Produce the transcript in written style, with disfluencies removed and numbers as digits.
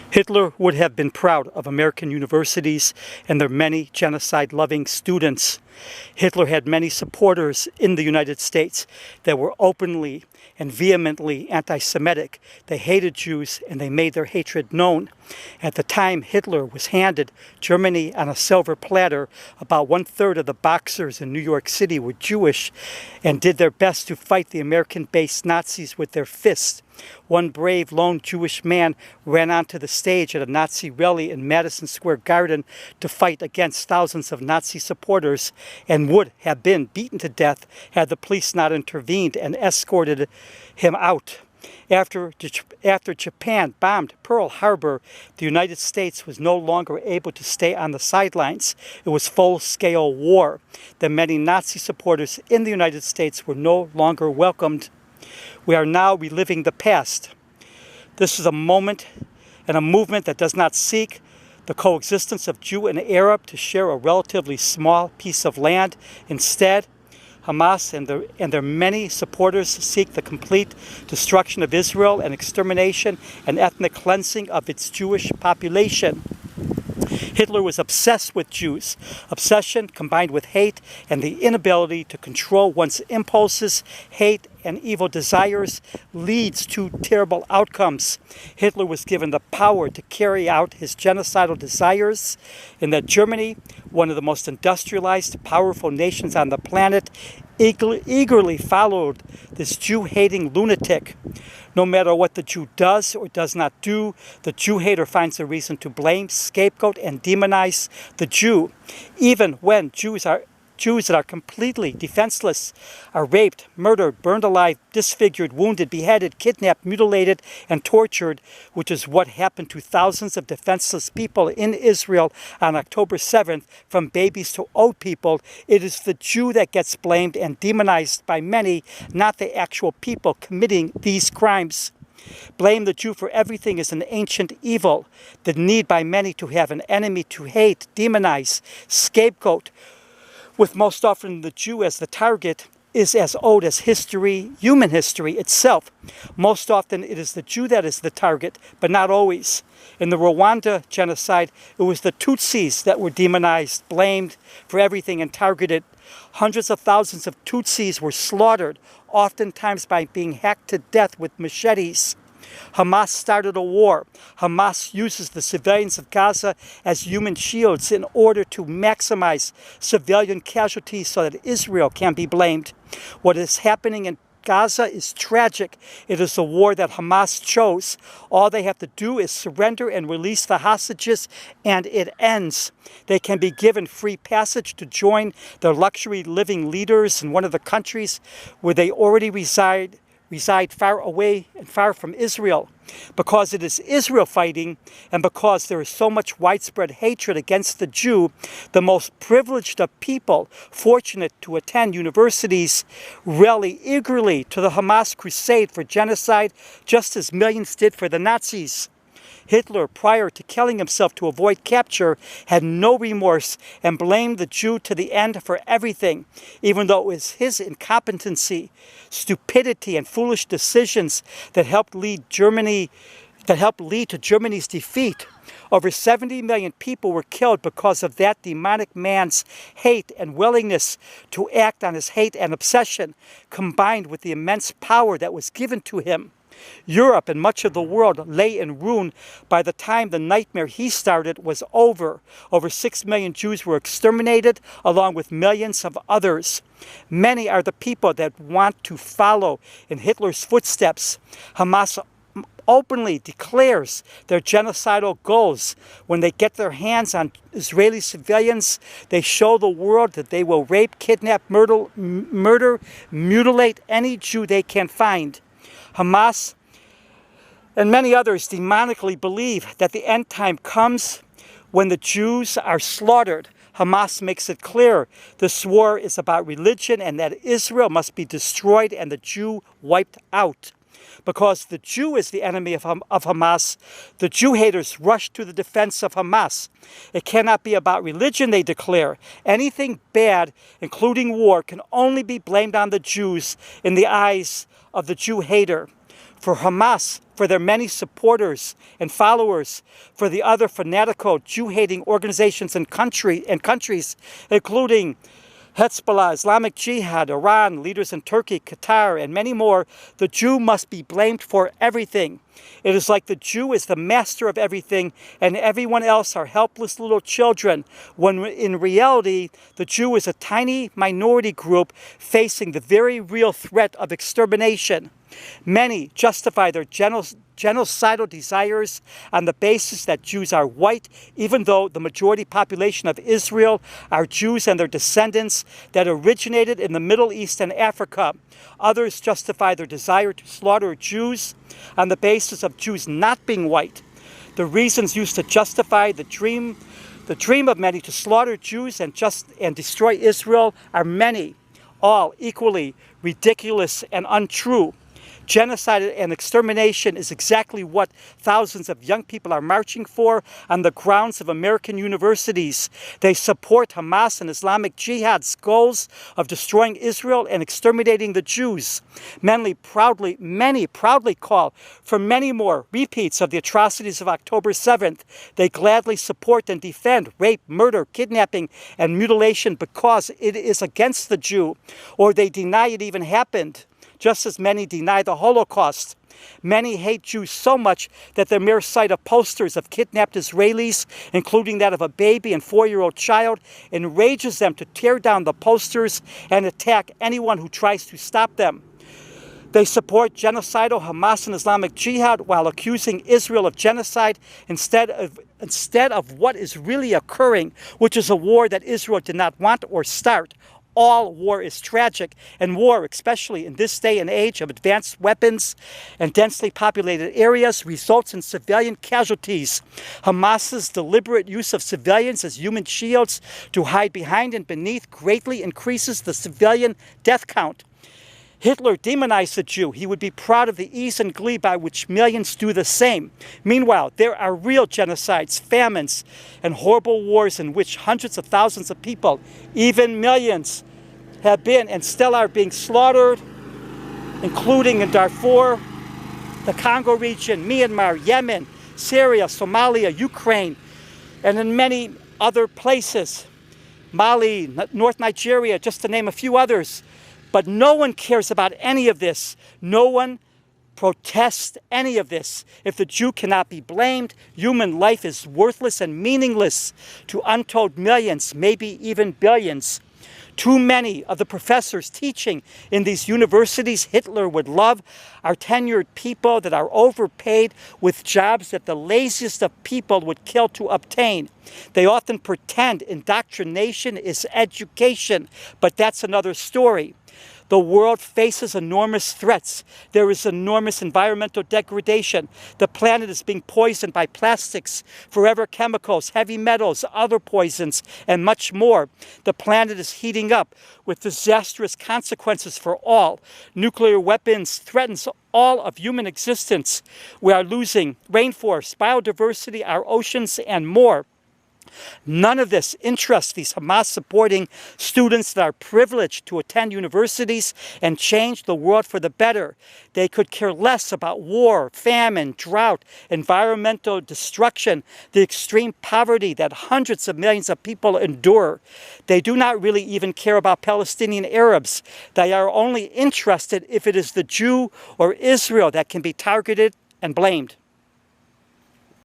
Hitler would have been proud of American universities and their many genocide-loving students. Hitler had many supporters in the United States that were openly and vehemently anti-Semitic. They hated Jews and they made their hatred known. At the time Hitler was handed Germany on a silver platter, about 1/3 of the boxers in New York City were Jewish and did their best to fight the American-based Nazis with their fists. One brave lone Jewish man ran onto the stage at a Nazi rally in Madison Square Garden to fight against thousands of Nazi supporters and would have been beaten to death had the police not intervened and escorted him out. After Japan bombed Pearl Harbor, the United States was no longer able to stay on the sidelines. It was full-scale war. The many Nazi supporters in the United States were no longer welcomed. We are now reliving the past. This is a moment and a movement that does not seek the coexistence of Jew and Arab to share a relatively small piece of land. Instead, Hamas and their many supporters seek the complete destruction of Israel and extermination and ethnic cleansing of its Jewish population. Hitler was obsessed with Jews. Obsession combined with hate and the inability to control one's impulses, hate, and evil desires leads to terrible outcomes. Hitler was given the power to carry out his genocidal desires, and that Germany, one of the most industrialized, powerful nations on the planet, eagerly followed this Jew-hating lunatic. No matter what the Jew does or does not do, the Jew-hater finds a reason to blame, scapegoat, and demonize the Jew. Even when Jews that are completely defenseless are raped, murdered, burned alive, disfigured, wounded, beheaded, kidnapped, mutilated, and tortured, which is what happened to thousands of defenseless people in Israel on October 7th, from babies to old people. It is the Jew that gets blamed and demonized by many, not the actual people committing these crimes. Blame the Jew for everything is an ancient evil. The need by many to have an enemy to hate, demonize, scapegoat, with most often the Jew as the target, is as old as history, human history itself. Most often it is the Jew that is the target, but not always. In the Rwanda genocide, it was the Tutsis that were demonized, blamed for everything, and targeted. Hundreds of thousands of Tutsis were slaughtered, oftentimes by being hacked to death with machetes. Hamas started a war. Hamas uses the civilians of Gaza as human shields in order to maximize civilian casualties so that Israel can be blamed. What is happening in Gaza is tragic. It is a war that Hamas chose. All they have to do is surrender and release the hostages, and it ends. They can be given free passage to join their luxury living leaders in one of the countries where they already reside far away and far from Israel. Because it is Israel fighting, and because there is so much widespread hatred against the Jew, the most privileged of people, fortunate to attend universities, rally eagerly to the Hamas crusade for genocide, just as millions did for the Nazis. Hitler, prior to killing himself to avoid capture, had no remorse and blamed the Jew to the end for everything, even though it was his incompetency, stupidity, and foolish decisions that helped lead to Germany's defeat. Over 70 million people were killed because of that demonic man's hate and willingness to act on his hate and obsession, combined with the immense power that was given to him. Europe and much of the world lay in ruin by the time the nightmare he started was over. Over 6 million Jews were exterminated, along with millions of others. Many are the people that want to follow in Hitler's footsteps. Hamas openly declares their genocidal goals. When they get their hands on Israeli civilians, they show the world that they will rape, kidnap, murder, mutilate any Jew they can find. Hamas and many others demonically believe that the end time comes when the Jews are slaughtered. Hamas makes it clear this war is about religion and that Israel must be destroyed and the Jew wiped out. Because the Jew is the enemy of Hamas, the Jew haters rush to the defense of Hamas. It cannot be about religion, they declare. Anything bad, including war, can only be blamed on the Jews in the eyes of the Jew hater. for Hamas, for their many supporters and followers, for the other fanatical Jew-hating organizations and countries, including Hezbollah, Islamic Jihad, Iran, leaders in Turkey, Qatar, and many more, the Jew must be blamed for everything. It is like the Jew is the master of everything and everyone else are helpless little children, when in reality, the Jew is a tiny minority group facing the very real threat of extermination. Many justify their genocidal desires on the basis that Jews are white, even though the majority population of Israel are Jews and their descendants that originated in the Middle East and Africa. Others justify their desire to slaughter Jews on the basis of Jews not being white. The reasons used to justify the dream of many to slaughter Jews and destroy Israel are many, all equally ridiculous and untrue. Genocide and extermination is exactly what thousands of young people are marching for on the grounds of American universities. They support Hamas and Islamic Jihad's goals of destroying Israel and exterminating the Jews. Many proudly call for many more repeats of the atrocities of October 7th. They gladly support and defend rape, murder, kidnapping, and mutilation because it is against the Jew, or they deny it even happened, just as many deny the Holocaust. Many hate Jews so much that the mere sight of posters of kidnapped Israelis, including that of a baby and 4-year-old child, enrages them to tear down the posters and attack anyone who tries to stop them. They support genocidal Hamas and Islamic Jihad while accusing Israel of genocide instead of what is really occurring, which is a war that Israel did not want or start. All war is tragic, and war, especially in this day and age of advanced weapons and densely populated areas, results in civilian casualties. Hamas's deliberate use of civilians as human shields to hide behind and beneath greatly increases the civilian death count. Hitler demonized the Jew. He would be proud of the ease and glee by which millions do the same. Meanwhile, there are real genocides, famines, and horrible wars in which hundreds of thousands of people, even millions, have been and still are being slaughtered, including in Darfur, the Congo region, Myanmar, Yemen, Syria, Somalia, Ukraine, and in many other places, Mali, North Nigeria, just to name a few others. But no one cares about any of this. No one protests any of this. If the Jew cannot be blamed, human life is worthless and meaningless to untold millions, maybe even billions. Too many of the professors teaching in these universities Hitler would love are tenured people that are overpaid with jobs that the laziest of people would kill to obtain. They often pretend indoctrination is education, but that's another story. The world faces enormous threats. There is enormous environmental degradation. The planet is being poisoned by plastics, forever chemicals, heavy metals, other poisons, and much more. The planet is heating up with disastrous consequences for all. Nuclear weapons threatens all of human existence. We are losing rainforests, biodiversity, our oceans, and more. None of this interests these Hamas-supporting students that are privileged to attend universities and change the world for the better. They could care less about war, famine, drought, environmental destruction, the extreme poverty that hundreds of millions of people endure. They do not really even care about Palestinian Arabs. They are only interested if it is the Jew or Israel that can be targeted and blamed.